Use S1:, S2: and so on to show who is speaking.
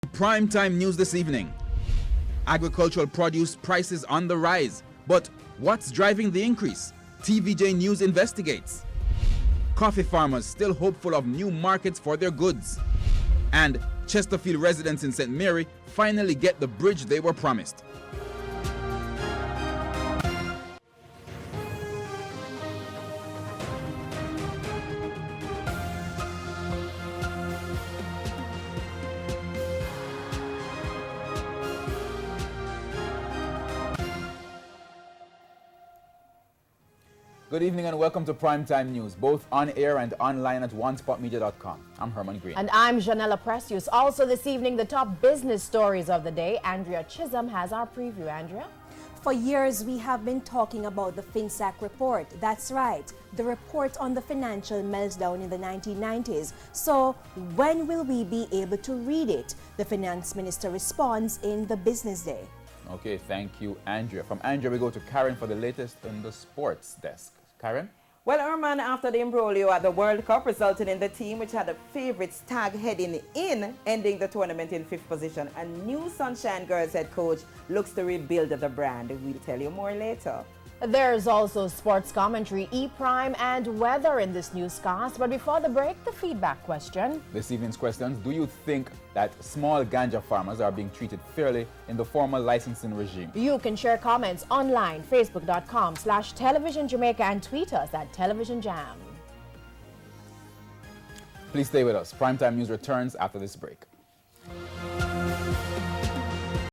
S1: Primetime news this evening. Agricultural produce prices on the rise. But what's driving the increase? TVJ News investigates. Coffee farmers still hopeful of new markets for their goods. And Chesterfield residents in St. Mary finally get the bridge they were promised. Good evening and welcome to Primetime News, both on air and online at onespotmedia.com. I'm Herman Green.
S2: And I'm Janella Precious. Also this evening, the top business stories of the day. Andrea Chisholm has our preview. Andrea?
S3: For years, we have been talking about the FinSAC report. That's right, the report on the financial meltdown in the 1990s. So when will we be able to read it? The finance minister responds in the Business Day.
S1: Okay, thank you, Andrea. From Andrea, we go to Karen for the latest in the sports desk. Karen?
S4: Well, Herman, after the imbroglio at the World Cup resulted in the team which had a favorite tag heading in, ending the tournament in 5th position, a new Sunshine Girls head coach looks to rebuild the brand. We'll tell you more later.
S2: There's also sports commentary, E-Prime, and weather in this newscast. But before the break, the feedback question.
S1: This evening's questions: do you think that small ganja farmers are being treated fairly in the formal licensing regime?
S2: You can share comments online, facebook.com/Television Jamaica, and tweet us at Television Jam.
S1: Please stay with us. Primetime News returns after this break.